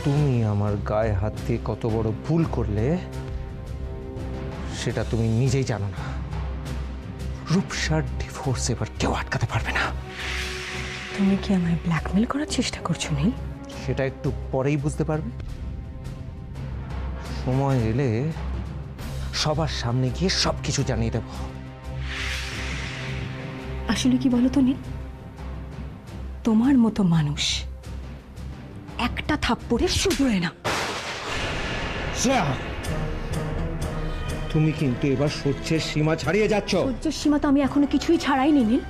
তুমি আমার গায়ে হাত দিয়ে কত বড় ভুল করলে সেটা তুমি নিজেই জানো না। রূপসার ডিভোর্স এবার কেউ আটকাতে পারবে না। তুমি কি আমায় ব্ল্যাকমেল করার চেষ্টা করছো নীল? সেটা একটু পরেই বুঝতে পারবে। সময় এলে সবার সামনে গিয়ে সবকিছু জানিয়ে দেব। আসলে কি বলো তো নীল, তোমার মতো মানুষ একটা থাপ্পড়ে শুধরে না। তুমি কিন্তু এবার সহ্যের সীমা ছাড়িয়ে যাচ্ছ। সহ্যের সীমা তো আমি এখনো কিছুই ছাড়াইনি নীল।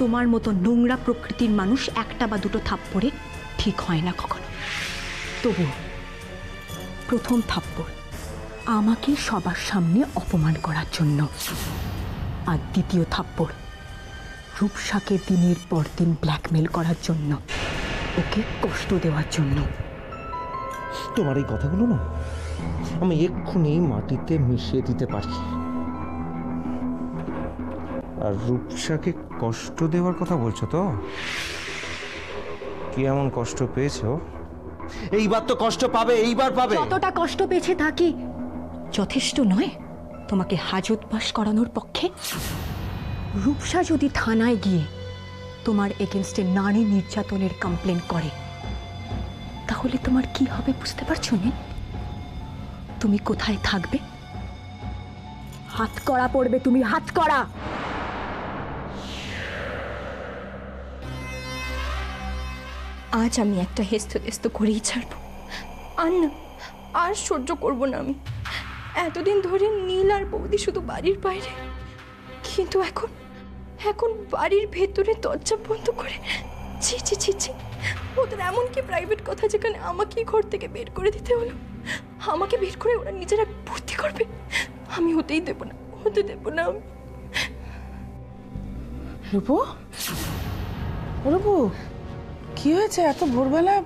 তোমার মতো নোংরা প্রকৃতির মানুষ একটা বা দুটো থাপ্পড়ে ঠিক হয় না কখনো। তবু প্রথম থাপ্পড় আমাকে সবার সামনে অপমান করার জন্য, আর দ্বিতীয় থাপ্পড় রূপসাকে দিনের পর দিন ব্ল্যাকমেল করার জন্য, ওকে কষ্ট দেওয়ার জন্য। তোমার এই কথাগুলো না আমি এক্ষুনি মাটিতে মিশিয়ে দিতে পারি। আর রূপসাকে কষ্ট দেওয়ার কথা বলছো তো? কি এমন কষ্ট পেয়েছো? এইবার তো কষ্ট পাবে, এইবার পাবে। যতটা কষ্ট পেয়েছে তা কি যথেষ্ট নয় তোমাকে হাজতবাস করানোর পক্ষে? রূপসা যদি থানায় গিয়ে তোমার এগেনস্টে নারী নির্যাতনের কমপ্লেন করে, তাহলে তোমার কি হবে বুঝতে পারছো না? তুমি কোথায় থাকবে? হাতকড়া পড়বে তুমি, হাতকড়া। আজ আমি একটা হেস্ত করেই ছাড়বো। আর না, আর সহ্য করবো না আমি। এতদিন ধরে নীল আর বৌদি শুধু বাড়ির বাইরে, কিন্তু এখন এখন বাড়ির ভেতরে দরজা বন্ধ করে। ছি ছি ছি ছি, ওদের এমন কি প্রাইভেট কথা যেখানে আমাকে ঘর থেকে বের করে দিতে হলো। আমাকে বের করে ওরা নিজেরা ভর্তি করবে, আমি হতেই দেবো না, হতে দেবো না আমি। রূপু, রূপু, কি হয়েছে এত ভোরবেলা?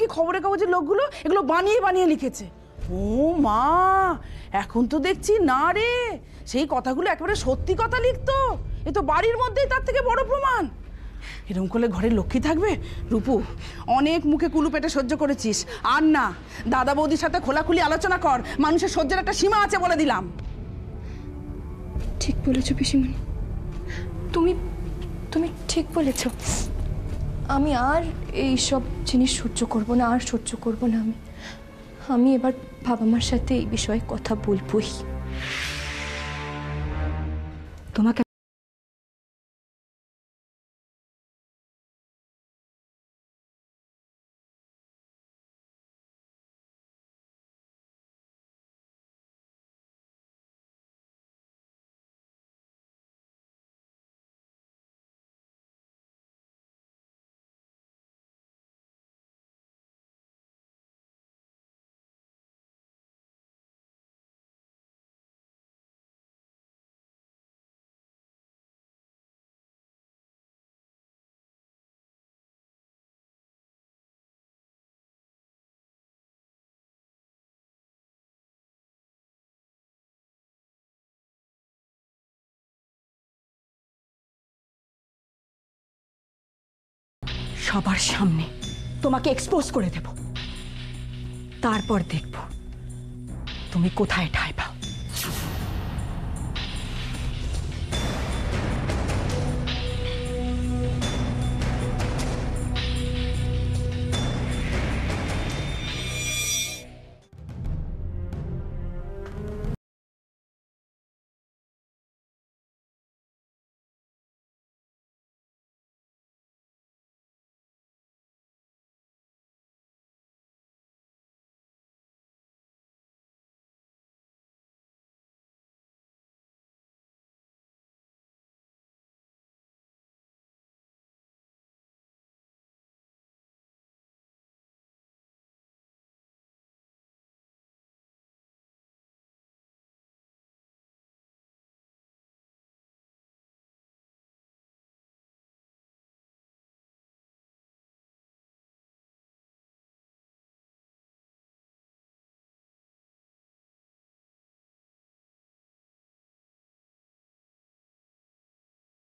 কি খবরের কাগজের লোকগুলো এগুলো বানিয়ে বানিয়ে লিখেছে। ও মা, এখন তো দেখছি না রে, সেই কথাগুলো একেবারে সত্যি কথা লিখতো। এ তো বাড়ির মধ্যেই তার থেকে বড় প্রমাণ। এরকম করলে ঘরের লক্ষ্মী থাকবে? রূপু, অনেক মুখে কুলু পেটে সহ্য করেছিস, আর না। দাদা বৌদির সাথে খোলাখুলি আলোচনা কর, মানুষের সহ্যের একটা সীমা আছে বলে দিলাম। ঠিক বলেছো পিসিমণি, তুমি তুমি ঠিক বলেছ। আমি আর এই সব জিনিস সহ্য করব না, আর সহ্য করব না আমি এবার বাবা মার সাথে এই বিষয়ে কথা বলবই। তোমাকে সবার সামনে তোমাকে এক্সপোজ করে দেব, তারপর দেখব তুমি কোথায় ঠাঁই পাও।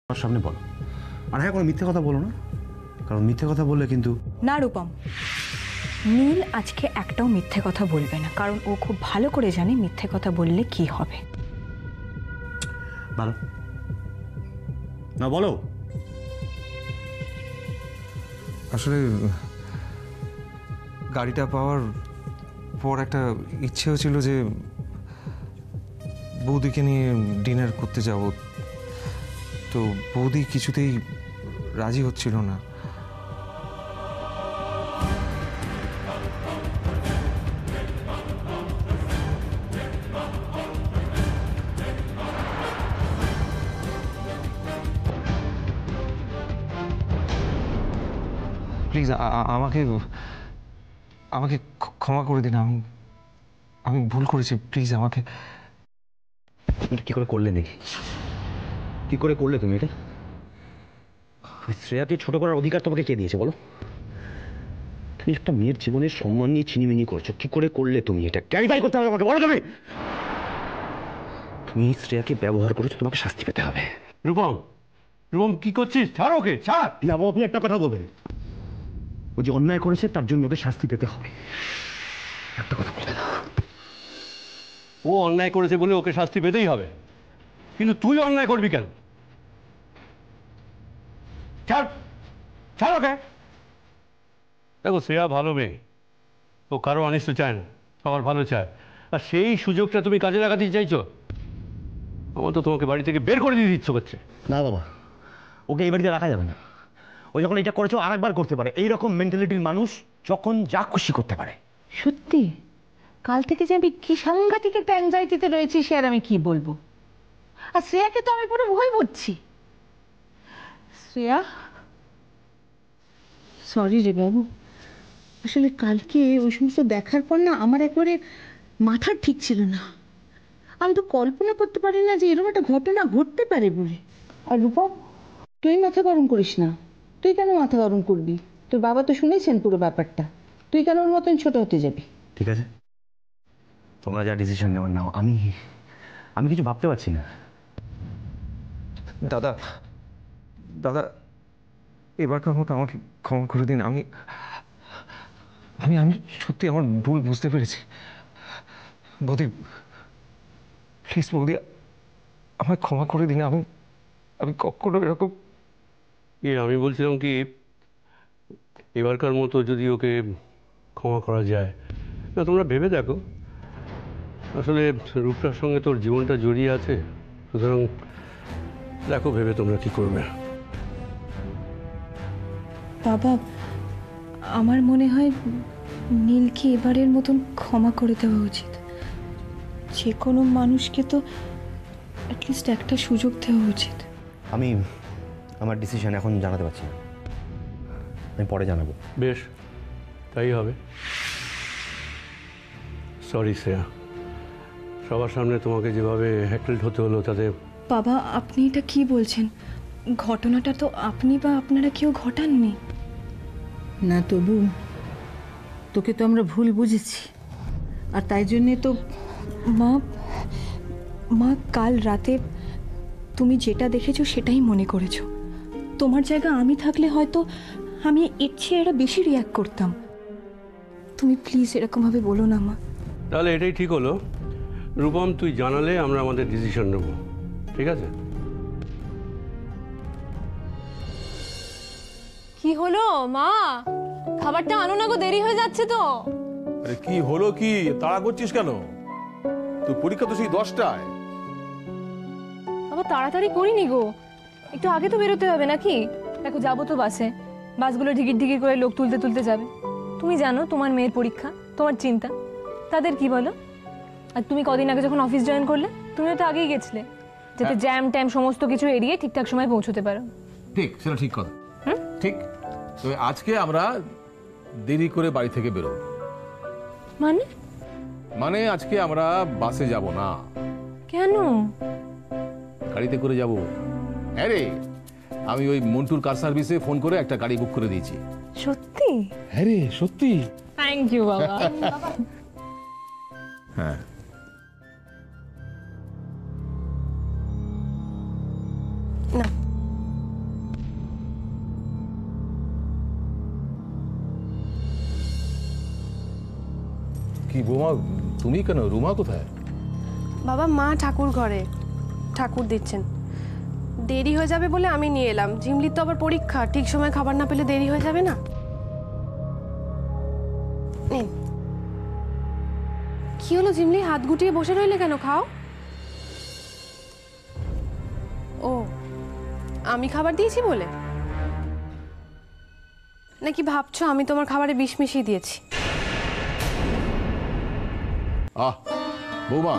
আমার সামনে বলো। আর হ্যাঁ, কোনো মিথ্যে কথা বলো না, কারণ মিথ্যে কথা বললে কিন্তু। না রূপম, নীল আজকে একটাও মিথ্যে কথা বলবে না, কারণ ও খুব ভালো করে জানে মিথ্যে কথা বললে কি হবে। ভালো না, বলো। আসলে গাড়িটা পাওয়ার পর একটা ইচ্ছেও ছিল যে বৌদিকে নিয়ে ডিনার করতে যাব, তো বৌদি কিছুতেই রাজি হচ্ছিল না। প্লিজ আমাকে আমাকে ক্ষমা করে দিন, আমি ভুল করেছি, প্লিজ আমাকে। কি করে করলে নাকি? কি করে করলে তুমি এটা? শ্রেয়াকে ছোট করার অধিকার তোমাকে কে দিয়েছে বলো? তুমি একটা মেয়ের জীবনের সম্মান নিয়ে ছিনিমিনি করছো, কি করে করলে তুমি এটা? ক্যারিফাই করতে হবে আমাকে, বলো তুমি। তুমি শ্রেয়াকে ব্যবহার করেছো, তোমাকে শাস্তি পেতে হবে। রূপম, রূপম কি করছিস? ছাড় ওকে, ছাড়। না বাবা, আপনি একটা কথা বলবেন, ও যে অন্যায় করেছে তার জন্য ওকে শাস্তি পেতে হবে। একটা কথা বলে দাও। ও অন্যায় করেছে বলে ওকে শাস্তি পেতেই হবে, কিন্তু তুই অন্যায় করবি কেন? ছাড়, ছাড় ওকে। দেখো, শ্রেয়া ভালো মেয়ে, ও কারো অনিষ্ট চায় না, সবার ভালো চায়। আর সেই সুযোগটা তুমি কাজে লাগাতে চাইছো? আমার তো তোমাকে বাড়ি থেকে বের করে দিতে ইচ্ছে করছে। না বাবা, ওকে এই বাড়িতে রাখা যাবে না। ও যখন এটা করেছো আরেকবার করতে পারে। এইরকম মেন্টালিটির মানুষ যখন যা খুশি করতে পারে। সত্যি কাল থেকে যে আমি কি সাংঘাতিক একটা অ্যাংজাইটিতে রয়েছি সে আর আমি কি বলবো। আর শ্রেয়াকে তো আমি পুরো ভয় পড়ছি। শ্রেয়া, সরি রে বাবু, আসলে কালকে ওই সমস্ত দেখার পর না আমার একবারে মাথা ঠিক ছিল না। আমি তো কল্পনা করতে পারি না যে এরকম একটা ঘটনা ঘটতে পারে বলে। আর রূপম, তুই মাথা গরম করিস না। তুই কেন মাথা গরম করবি? তোর বাবা তো শুনেছেন পুরো ব্যাপারটা, তুই কেন ওর মতন ছোট হতে যাবি? ঠিক আছে, তোমরা যা ডিসিশন নেওয়ার নাও, আমি কিছু ভাবতে পারছি না। দাদা দাদা এবারকার মতো আমাকে ক্ষমা করে দিন। আমি আমি আমি সত্যি আমার ভুল বুঝতে পেরেছি। বৌদি, প্লিজ বৌদি, আমায় ক্ষমা করে দিন। আমি কখনো এরকম। আমি বলছিলাম কি, এবারকার মতো যদি ওকে ক্ষমা করা যায়, না তোমরা ভেবে দেখো। আসলে রূপটার সঙ্গে তোর জীবনটা জড়িয়ে আছে, সুতরাং দেখো ভেবে তোমরা কি করবে। বাবা, আমার মনে হয় নীলকে এবারের মতন ক্ষমা করে দেওয়া উচিত। যে কোনো মানুষকে তো অ্যাটলিস্ট একটা সুযোগ দেওয়া উচিত। আমি আমার ডিসিশন এখন জানাতে পারছি না, আমি পরে জানাবো। বেশ, তাই হবে। সরি শ্রেয়া, সবার সামনে তোমাকে যেভাবে হ্যাকল্ড হতে হলো তাতে। বাবা, আপনি এটা কি বলছেন? ঘটনাটা তো আপনি বা আপনারা কেউ ঘটাননি। না, তবু তোকে তো আমরা ভুল বুঝেছি, আর তাই জন্যে তো মা কাল রাতে তুমি যেটা দেখেছো সেটাই মনে করেছো। তোমার জায়গা আমি থাকলে হয়তো আমি এর চেয়ে এরা বেশি রিয়াক্ট করতাম। তুমি প্লিজ এরকমভাবে বলো না মা। তাহলে এটাই ঠিক হলো, রূপম তুই জানালে আমরা আমাদের ডিসিশন নেব, ঠিক আছে? কি হলো মা? খাবারটা আনো না গো, দেরি হয়ে যাচ্ছে তো। আরে কি হলো, কি তাড়া করছিস কেন? তুই পরীক্ষা তো সেই 10টায়। বাবা তাড়াতাড়ি করিনি গো, একটু আগে তো বেরোতে হবে নাকি? দেখো যাবো তো বাসে, বাসগুলো ঢিকির ঢিকির করে লোক তুলতে তুলতে যাবে। তুমি জানো তোমার মেয়ের পরীক্ষা, তোমার চিন্তা, তাদের কি বলো? আর তুমি কদিন আগে যখন অফিস জয়েন করলে তুমিও তো আগেই গেছিলে, যাতে জ্যাম ট্যাম সমস্ত কিছু এড়িয়ে ঠিকঠাক সময় পৌঁছতে পারো। ঠিক, সেটা ঠিক কথা। ঠিক, তবে আজকে আমরা দেরি করে বাড়ি থেকে বেরোবো। মানে আজকে আমরা বাসে যাব না। কেন? গাড়িতে করে যাব। হ্যাঁ রে, আমি ওই মন্টুর কার সার্ভিসে ফোন করে একটা গাড়ি বুক করে দিয়েছি। সত্যি? হ্যাঁ রে, সত্যি। থ্যাংক ইউ বাবা। হ্যাঁ, না, কি বৌমা, তুমি কেন? রুমা কোথায়? বাবা, মা ঠাকুর ঘরে ঠাকুর দিচ্ছেন। দেরি হয়ে যাবে বলে আমি নিয়ে এলাম। ঝিমলির তো আবার পরীক্ষা, ঠিক সময় খাবার না পেলে দেরি হয়ে যাবে না। নিন। কি হলো ঝিমলি, হাত গুটিয়ে বসে রইলে কেন? খাও। ও, আমি খাবার দিয়েছি বলে নাকি ভাবছো আমি তোমার খাবারে বিষ মিশিয়ে দিয়েছি? বৌমা,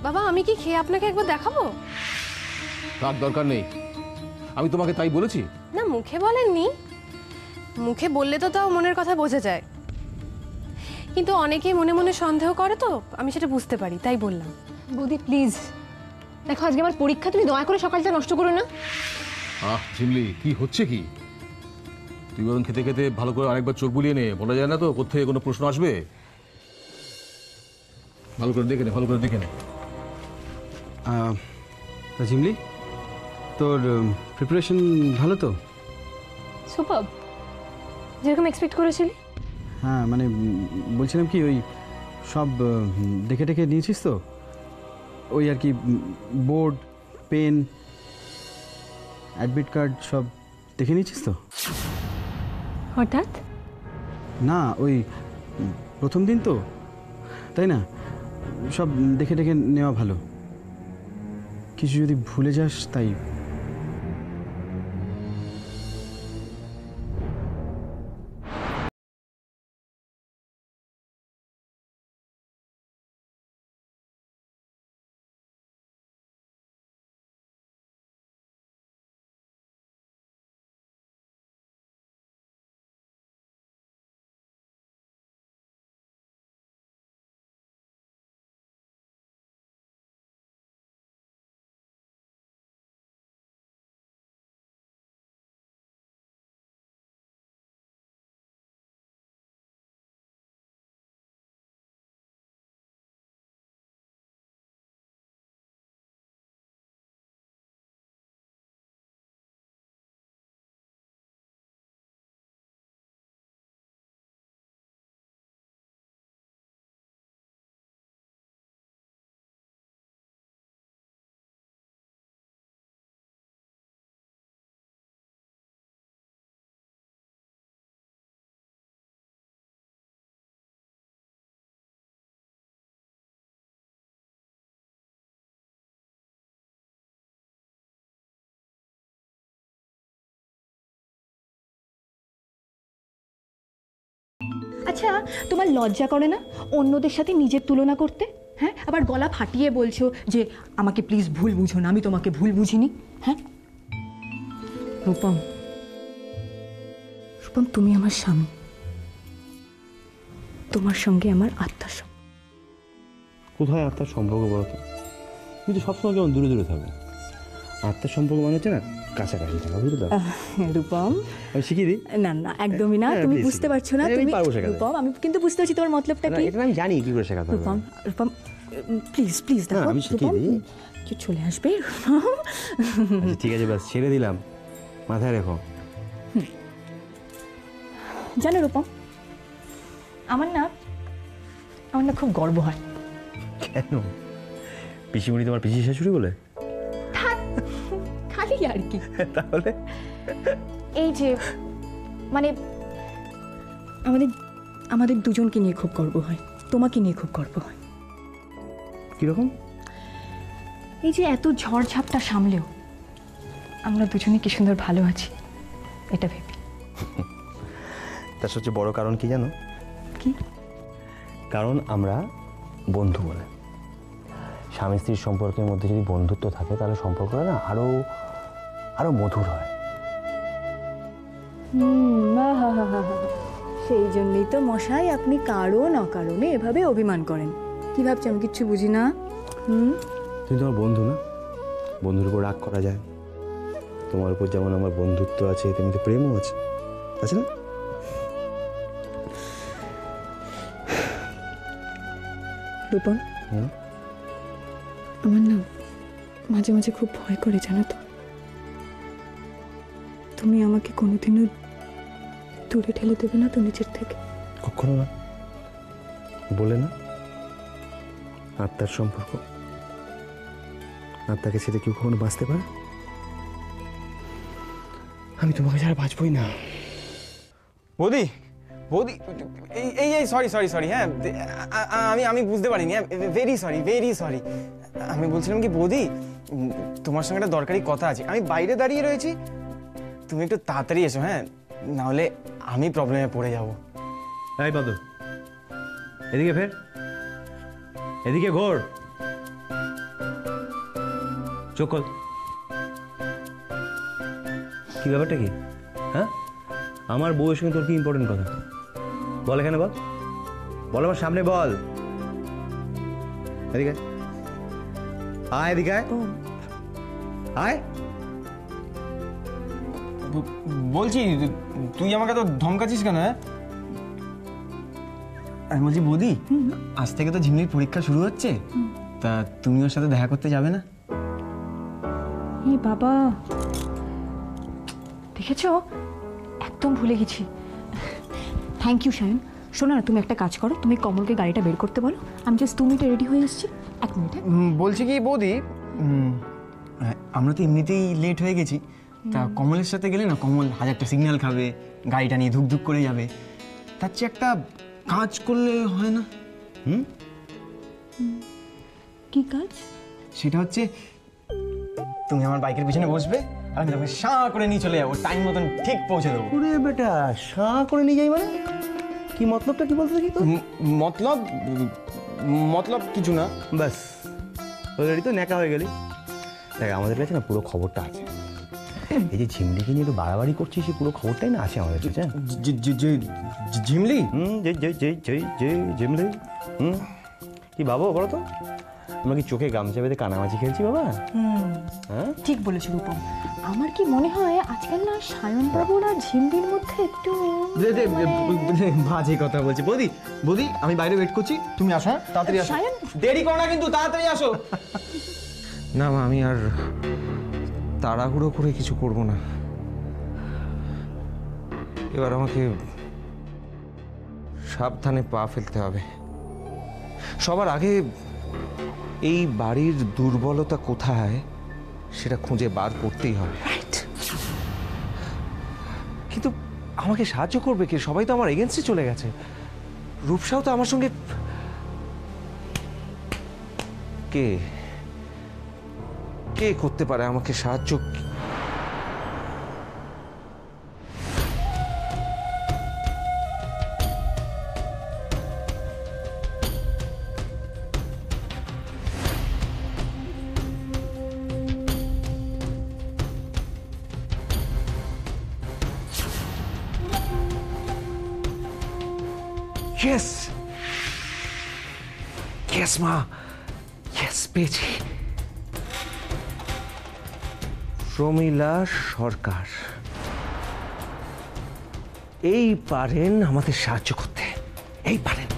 বাবা, আমি কি খেয়ে আপনাকে একবার দেখাবো? তার দরকার নেই, আমি তোমাকে তাই বলেছি। না, মুখে বলেননি। মুখে বললে তো তাও মনের কথা বোঝা যায়, কিন্তু অনেকেই মনে মনে সন্দেহ করে, তো আমি সেটা বুঝতে পারি, তাই বললাম। বৌদি প্লিজ, দেখো আজকে আমার পরীক্ষা, তুমি দয়া করে সকালটা নষ্ট করো না। ঝিমলি, কি হচ্ছে কি? তুই বরং খেতে খেতে ভালো করে আরেকবার চোখ বুলিয়ে নে, বলা যায় না তো কোথেকে কোনো প্রশ্ন আসবে। ভালো করে দেখে নে, ভালো করে দেখে নে। ঝিমলি, তোর প্রিপারেশন ভালো তো? সুপার, যেরকম এক্সপেক্ট করেছিলি। হ্যাঁ, মানে বলছিলাম কি, ওই সব দেখে টেকে নিয়েছিস তো? ওই আর কি, বোর্ড, পেন, অ্যাডমিট কার্ড সব দেখে নিয়েছিস তো? হঠাৎ? না, ওই প্রথম দিন তো, তাই না? সব দেখে টেকে নেওয়া ভালো, কিছু যদি ভুলে যাস তাই। আচ্ছা, তোমার লজ্জা করে না অন্যদের সাথে নিজের তুলনা করতে? হ্যাঁ, আবার গলা ফাটিয়ে বলছো যে আমাকে প্লিজ ভুল বুঝো না, আমি তোমাকে ভুল বুঝিনি। হ্যাঁ রূপম, রূপম, তুমি আমার স্বামী, তোমার সঙ্গে আমার আত্মার সম্পর্ক। কোথায় আত্মার সম্পর্ক বলো তো? কিন্তু সবসময় কেমন দূরে দূরে থাকো। আত্মার সম্পর্ক মানে হচ্ছে না কাছাকাছি থাকা, বুঝলে? রূপম, আমি শিখিয়ে দিই। না না, একদমই না, তুমি বুঝতে পারছো না। তুমি রূপম, আমি কিন্তু বুঝতে পারছি তোমার মতলবটা কি। এটা আমি জানি কি করে শেখাতে হবে। রূপম, রূপম, প্লিজ প্লিজ দেখো, আমি শিখিয়ে দিই। কি চলে আসবে। আচ্ছা ঠিক আছে, বাস ছেড়ে দিলাম, মাথায় রেখো। জানো রূপম, আমার না খুব গর্ব হয়। কেন? পিসিমণি তোমার পিসি শাশুড়ি বলে? খালি আর কি। তাহলে এই যে মানে আমাদের দুজনকে নিয়ে খুব গর্ব হয়, তোমাকে নিয়ে খুব গর্ব হয়। কিরকম? এই যে এত ঝড়ঝাপটা সামলেও আমরা দুজনে কি সুন্দর ভালো আছি, এটা ভেবে। তার সবচেয়ে বড় কারণ কি জানো? কি? কারণ আমরা বন্ধু বলে। স্বামী স্ত্রীর সম্পর্কের মধ্যে যদি বন্ধুত্ব থাকে তাহলে সম্পর্কটা না আরো মধুর হয়। সেই জন্যই তো মশাই আপনি কারণ অকারণে এভাবে অভিমান করেন। কি ভাবছেন আমি কিচ্ছু বুঝি না? তুমি তোমার বন্ধু না, বন্ধুর উপর রাগ করা যায়? তোমার উপর যেমন আমার বন্ধুত্ব আছে তেমনি তো প্রেমও আছে, আছে না? রূপম, আমার না মাঝে মাঝে খুব ভয় করে, জানো তো? তুমি আমাকে কোনোদিনও দূরে ঠেলে দেবে না তো নিজের থেকে? কখনো না। বলে না, আত্মার সম্পর্ক, আত্মাকে ছেড়ে কেউ কখনো বাঁচতে পারে? আমি তোমাকে ছাড়া বাঁচবই না। বৌদি, বৌদি, এই এই সরি সরি সরি, হ্যাঁ আমি বুঝতে পারিনি, হ্যাঁ ভেরি সরি। আমি বলছিলাম কি বৌদি, তোমার সঙ্গে একটা দরকারি কথা আছে। আমি বাইরে দাঁড়িয়ে রয়েছি, তুমি একটু তাড়াতাড়ি এসো, হ্যাঁ, নাহলে আমি প্রবলেমে পড়ে যাব। এই বাদল, এদিকে ফের, এদিকে ঘোর, চোখ খোল। কি ব্যাপারটা কি? হ্যাঁ, আমার বউয়ের সঙ্গে তোর কি ইম্পর্টেন্ট কথা? বল, এখানে বল, বল আমার সামনে বল। এদিকে আয়, এদিকে আয়, আয়। বলছি তুই আমাকে তো ধমকাচ্ছিস কেন? হ্যাঁ, আমি বলছি বৌদি, আজ থেকে তো ঝিমলির পরীক্ষা শুরু হচ্ছে, তা তুমি ওর সাথে দেখা করতে যাবে না? এই বাবা, দেখেছো, একদম ভুলে গেছি। Thank you Sayan. শোনো না, তুমি একটা কাজ করো, তুমি কমলকে গাড়িটা বের করতে বলো, আমি জাস্ট 2 মিনিটে রেডি হয়ে এসেছি। 1 মিনিট। বলছি কি বৌদি, আমরা তো এমনিতেই লেট হয়ে গেছি, তা কমলের সাথে গেলে না, কমল 1000টা সিগন্যাল খাবে, গাড়িটা নিয়ে ধুকধুক করে যাবে। তার চেয়ে একটা কাজ করলে হয় না? কি কাজ? সেটা হচ্ছে তুমি আমার বাইকের পিছনে বসবে, আর আমি তোমাকে সাঁ করে নিয়ে চলে যাবো, টাইম মতন ঠিক পৌঁছে দেবো। ওরে বেটা, সাঁ করে নিয়ে যাই মানে? কি মতলবটা কি বলতে কি? মতলব কিছু না, ব্যাস অলরেডি তো ন্যাকা হয়ে গেলি। দেখ, আমাদের কাছে না পুরো খবরটা আছে। এই যে ঝিমলিকে নিয়ে একটু বাড়াবাড়ি করছিস, সেই পুরো খবরটাই না আছে আমাদের কাছে। ঝিমলি? ঝিমলি, কি বাবা বলো তো, আমরা কি চোখে গামছা বেঁধে কানামাছি খেলছি বাবা? হ্যাঁ, ঠিক বলেছো রূপম। আমার কি মনে হয় আজকাল না সায়ন বাবুর আর ঝিমলির মধ্যে একটু বাজে কথা বলছি। বৌদি, বৌদি, আমি বাইরে ওয়েট করছি, তুমি আসো, হ্যাঁ তাড়াতাড়ি আসো, দেরি করো না কিন্তু, তাড়াতাড়ি আসো। না মা, আমি আর তাড়াহুড়ো করে কিছু করব না। এবার আমাকে সাবধানে পা ফেলতে হবে। সবার আগে এই বাড়ির দুর্বলতা কোথায় সেটা খুঁজে বার করতেই হবে। কিন্তু আমাকে সাহায্য করবে কে? সবাই তো আমার এগেনস্টে চলে গেছে। রূপসাও তো আমার সঙ্গে। কে কে করতে পারে আমাকে সাহায্য? Yes! Yes, মা! Yes, পেয়েছি। প্রমীলা সরকার এই পারেন আমাদের সাহায্য করতে, এই পারেন।